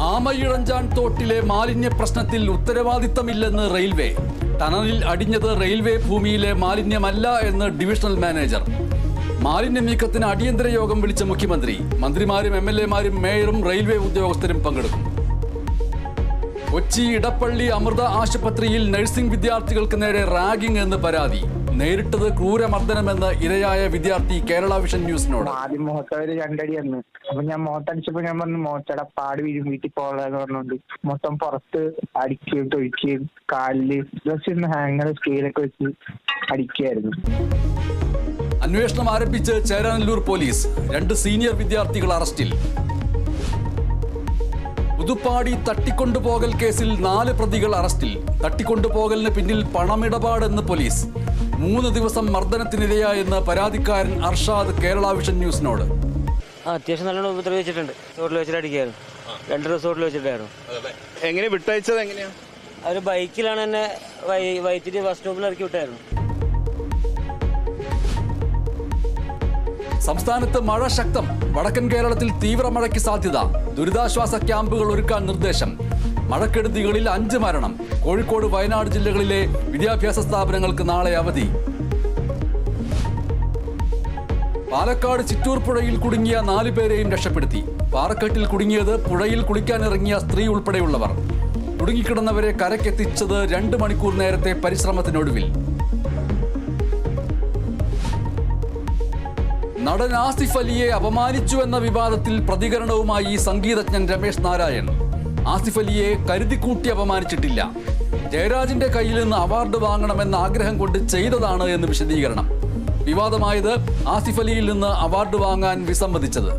ആമയിഴഞ്ചാൻ തോട്ടിലെ മാലിന്യ പ്രശ്നത്തിൽ ഉത്തരവാദിത്തമില്ലെന്ന് റെയിൽവേ. ടണലിൽ അടിഞ്ഞത് റെയിൽവേ ഭൂമിയിലെ മാലിന്യമല്ല എന്ന് ഡിവിഷണൽ മാനേജർ. മാലിന്യ നീക്കത്തിന് അടിയന്തര യോഗം വിളിച്ച മുഖ്യമന്ത്രി. മന്ത്രിമാരും MLA-മാരും മേയറും റെയിൽവേ ഉദ്യോഗസ്ഥരും പങ്കെടുക്കും. കൊച്ചി ഇടപ്പള്ളി അമൃത ആശുപത്രിയിൽ നഴ്സിംഗ് വിദ്യാർത്ഥികൾക്ക് നേരെ റാഗിംഗ് എന്ന് പരാതി. നേരിട്ടത് ക്രൂരമർദ്ദനമെന്ന് ഇരയായ വിദ്യാർത്ഥി കേരള വിഷൻ ന്യൂസിനോട്. ആദ്യം മുഖത്തൊരു രണ്ടടി വന്ന് അപ്പൊ ഞാൻ മുഖത്തടിച്ചപ്പോ ഞാൻ പറഞ്ഞു മോച്ചട പാട് വീഴും വീട്ടിൽ പോകാന്ന് പറഞ്ഞോണ്ട് മൊത്തം പുറത്ത് അടിക്കുകയും തൊഴിക്കുകയും കാലില് ഡ്രസ് ഹാങ്ങർ സ്കെയിലൊക്കെ വെച്ച് അടിക്കുകയായിരുന്നു. അന്വേഷണം ആരംഭിച്ച് ചേരാനല്ലൂർ പോലീസ്. 2 സീനിയർ വിദ്യാർത്ഥികൾ അറസ്റ്റിൽ. പുതുപ്പാടി തട്ടിക്കൊണ്ടുപോകൽ കേസിൽ 4 പ്രതികൾ അറസ്റ്റിൽ. തട്ടിക്കൊണ്ടുപോകലിന് പിന്നിൽ പണമിടപാടെന്ന് പോലീസ്. 3 ദിവസം മർദ്ദനത്തിനിരയായെന്ന് പരാതിക്കാരൻ അർഷാദ് കേരള വിഷൻ ന്യൂസിനോട്. അത്യാവശ്യം നല്ലോണം ഉപദ്രവിച്ചിട്ടുണ്ട്. റിസോർട്ടിൽ വെച്ചിട്ട് അടിക്കായിരുന്നു. 2 റിസോർട്ടിൽ വെച്ചിട്ടായിരുന്നു. എങ്ങനെ വിട്ടയച്ചത്? എങ്ങനെയാ? അവർ ബൈക്കിലാണ് എന്നെ വൈത്തിരി ബസ് സ്റ്റോപ്പിൽ ഇറക്കി വിട്ടായിരുന്നു. സംസ്ഥാനത്ത് മഴ ശക്തം. വടക്കൻ കേരളത്തിൽ തീവ്ര മഴയ്ക്ക് സാധ്യത. ദുരിതാശ്വാസ ക്യാമ്പുകൾ ഒരുക്കാൻ നിർദ്ദേശം. മഴക്കെടുതികളിൽ 5 മരണം. കോഴിക്കോട്, വയനാട് ജില്ലകളിലെ വിദ്യാഭ്യാസ സ്ഥാപനങ്ങൾക്ക് നാളെ അവധി. പാലക്കാട് ചിറ്റൂർ പുഴയിൽ കുടുങ്ങിയ 4 പേരെയും രക്ഷപ്പെടുത്തി. പാറക്കെട്ടിൽ കുടുങ്ങിയത് പുഴയിൽ കുളിക്കാനിറങ്ങിയ സ്ത്രീ ഉൾപ്പെടെയുള്ളവർ. കുടുങ്ങിക്കിടന്നവരെ കരക്കെത്തിച്ചത് 2 മണിക്കൂർ നേരത്തെ പരിശ്രമത്തിനൊടുവിൽ. നടൻ ആസിഫ് അലിയെ അപമാനിച്ചു എന്ന വിവാദത്തിൽ പ്രതികരണവുമായി സംഗീതജ്ഞൻ രമേശ് നാരായൺ. ആസിഫ് അലിയെ കരുതിക്കൂട്ടി അപമാനിച്ചിട്ടില്ല. ജയരാജിന്റെ കയ്യിൽ നിന്ന് അവാർഡ് വാങ്ങണമെന്ന ആഗ്രഹം കൊണ്ട് ചെയ്തതാണ് എന്ന് വിശദീകരണം. വിവാദമായത് ആസിഫ് അലിയിൽ നിന്ന് അവാർഡ് വാങ്ങാൻ വിസമ്മതിച്ചത്.